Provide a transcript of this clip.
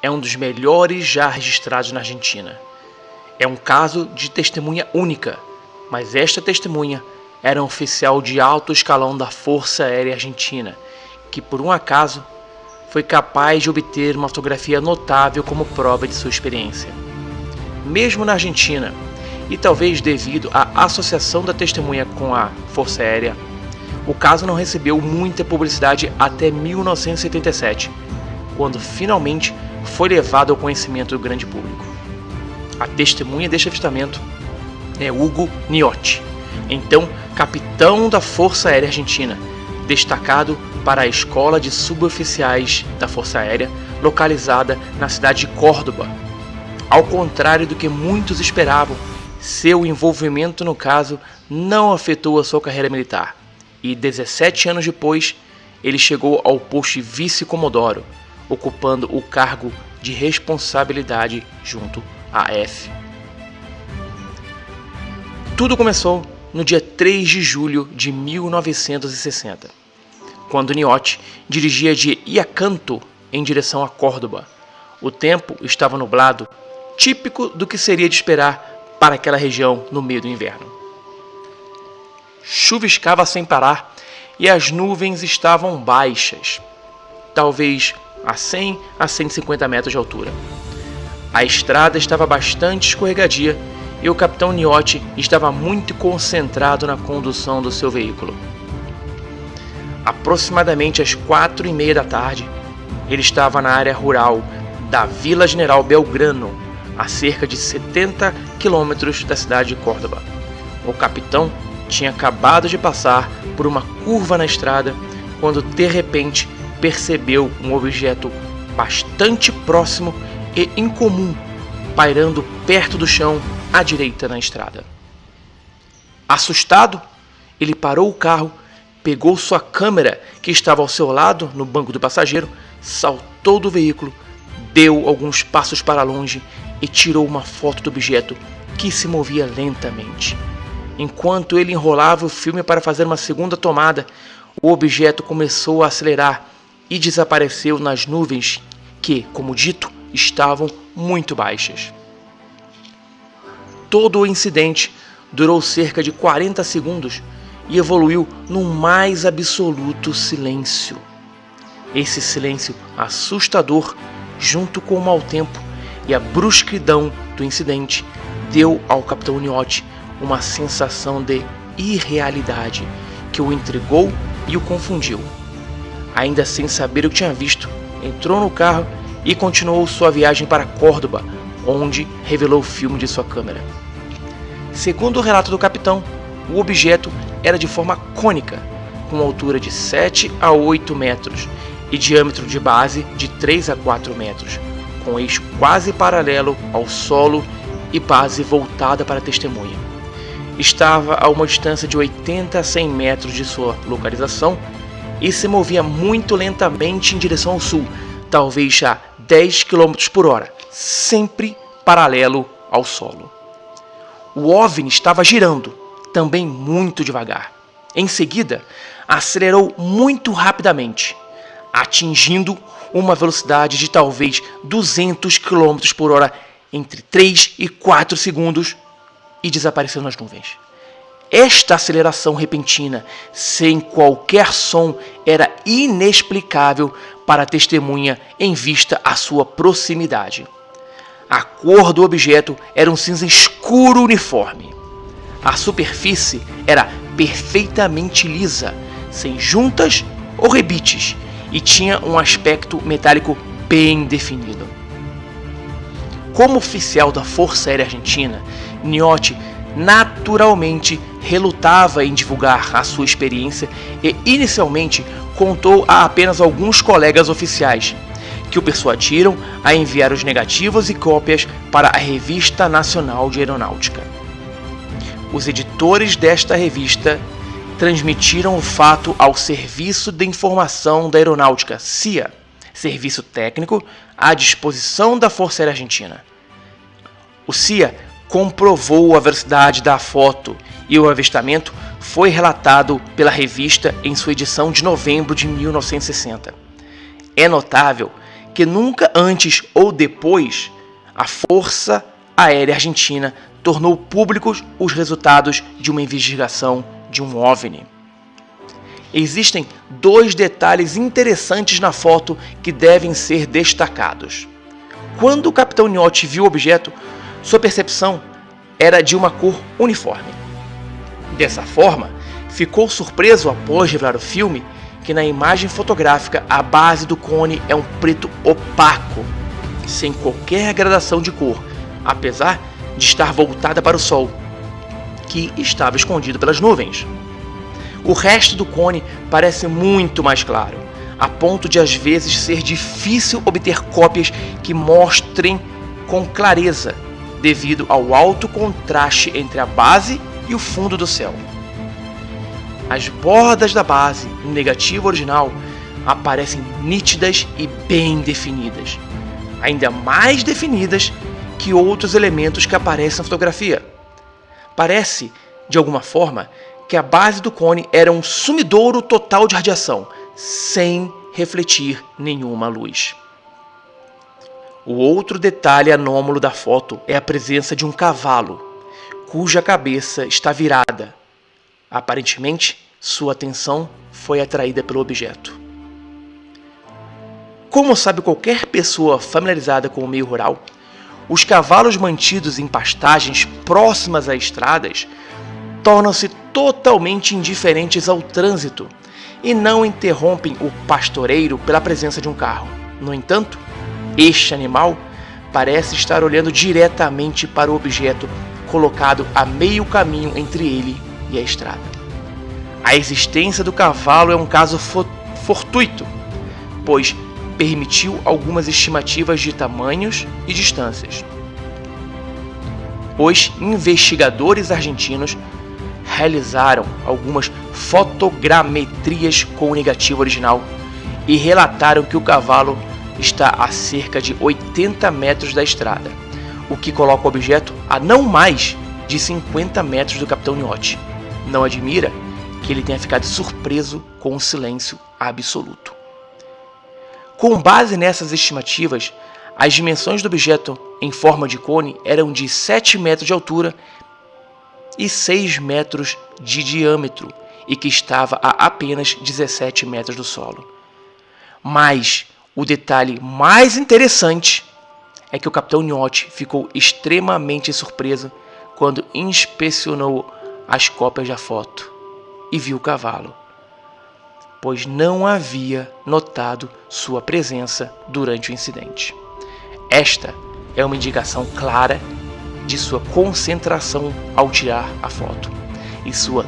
é um dos melhores já registrados na Argentina. É um caso de testemunha única, mas esta testemunha era um oficial de alto escalão da Força Aérea Argentina, que por um acaso foi capaz de obter uma fotografia notável como prova de sua experiência. Mesmo na Argentina, e talvez devido à associação da testemunha com a Força Aérea, o caso não recebeu muita publicidade até 1977, quando finalmente foi levado ao conhecimento do grande público. A testemunha deste avistamento é Hugo Niotti, então capitão da Força Aérea Argentina, destacado para a Escola de Suboficiais da Força Aérea, localizada na cidade de Córdoba. Ao contrário do que muitos esperavam, seu envolvimento no caso não afetou a sua carreira militar, e 17 anos depois, ele chegou ao posto de vice-comodoro, ocupando o cargo de responsabilidade junto à F. Tudo começou no dia 3 de julho de 1960, quando Niotti dirigia de Yacanto em direção a Córdoba. O tempo estava nublado, típico do que seria de esperar para aquela região no meio do inverno. Chuviscava sem parar e as nuvens estavam baixas, talvez a 100 a 150 metros de altura. A estrada estava bastante escorregadia e o capitão Niotti estava muito concentrado na condução do seu veículo. Aproximadamente às 4:30 da tarde, ele estava na área rural da Vila General Belgrano, a cerca de 70 quilômetros da cidade de Córdoba. O capitão tinha acabado de passar por uma curva na estrada quando de repente percebeu um objeto bastante próximo e incomum pairando perto do chão à direita na estrada. Assustado, ele parou o carro, pegou sua câmera que estava ao seu lado no banco do passageiro, saltou do veículo, deu alguns passos para longe e tirou uma foto do objeto que se movia lentamente. Enquanto ele enrolava o filme para fazer uma segunda tomada, o objeto começou a acelerar e desapareceu nas nuvens que, como dito, estavam muito baixas. Todo o incidente durou cerca de 40 segundos e evoluiu num mais absoluto silêncio. Esse silêncio assustador, junto com o mau tempo e a brusquidão do incidente, deu ao capitão Niotti uma sensação de irrealidade que o intrigou e o confundiu. Ainda sem saber o que tinha visto, entrou no carro e continuou sua viagem para Córdoba, onde revelou o filme de sua câmera. Segundo o relato do capitão, o objeto era de forma cônica, com altura de 7 a 8 metros e diâmetro de base de 3 a 4 metros, com eixo quase paralelo ao solo e base voltada para a testemunha. Estava a uma distância de 80 a 100 metros de sua localização e se movia muito lentamente em direção ao sul, talvez a 10 km por hora, sempre paralelo ao solo. O OVNI estava girando, também muito devagar. Em seguida, acelerou muito rapidamente, atingindo uma velocidade de talvez 200 km por hora entre 3 e 4 segundos e desapareceu nas nuvens. Esta aceleração repentina, sem qualquer som, era inexplicável para a testemunha em vista à sua proximidade. A cor do objeto era um cinza escuro uniforme. A superfície era perfeitamente lisa, sem juntas ou rebites, e tinha um aspecto metálico bem definido. Como oficial da Força Aérea Argentina, Niotti naturalmente relutava em divulgar a sua experiência e inicialmente contou a apenas alguns colegas oficiais, que o persuadiram a enviar os negativos e cópias para a Revista Nacional de Aeronáutica. Os editores desta revista transmitiram o fato ao Serviço de Informação da Aeronáutica, CIA, serviço técnico à disposição da Força Aérea Argentina. O CIA comprovou a veracidade da foto e o avistamento foi relatado pela revista em sua edição de novembro de 1960. É notável que nunca antes ou depois a Força Aérea Argentina tornou públicos os resultados de uma investigação de um OVNI. Existem 2 detalhes interessantes na foto que devem ser destacados. Quando o capitão Niotti viu o objeto, sua percepção era de uma cor uniforme. Dessa forma, ficou surpreso após revelar o filme que na imagem fotográfica a base do cone é um preto opaco, sem qualquer gradação de cor, apesar de estar voltada para o sol, que estava escondido pelas nuvens. O resto do cone parece muito mais claro, a ponto de às vezes ser difícil obter cópias que mostrem com clareza, devido ao alto contraste entre a base e o fundo do céu. As bordas da base, no negativo original, aparecem nítidas e bem definidas, ainda mais definidas que outros elementos que aparecem na fotografia. Parece, de alguma forma, que a base do cone era um sumidouro total de radiação, sem refletir nenhuma luz. O outro detalhe anômalo da foto é a presença de um cavalo, cuja cabeça está virada. Aparentemente, sua atenção foi atraída pelo objeto. Como sabe qualquer pessoa familiarizada com o meio rural, os cavalos mantidos em pastagens próximas a estradas tornam-se totalmente indiferentes ao trânsito e não interrompem o pastoreiro pela presença de um carro. No entanto, este animal parece estar olhando diretamente para o objeto colocado a meio caminho entre ele e a estrada. A existência do cavalo é um caso fortuito, pois permitiu algumas estimativas de tamanhos e distâncias. Os investigadores argentinos realizaram algumas fotogrametrias com o negativo original e relataram que o cavalo está a cerca de 80 metros da estrada, o que coloca o objeto a não mais de 50 metros do capitão Niotti. Não admira que ele tenha ficado surpreso com o silêncio absoluto. Com base nessas estimativas, as dimensões do objeto em forma de cone eram de 7 metros de altura e 6 metros de diâmetro e que estava a apenas 17 metros do solo. Mas o detalhe mais interessante é que o capitão Niotti ficou extremamente surpreso quando inspecionou as cópias da foto e viu o cavalo, pois não havia notado sua presença durante o incidente. Esta é uma indicação clara de sua concentração ao tirar a foto e sua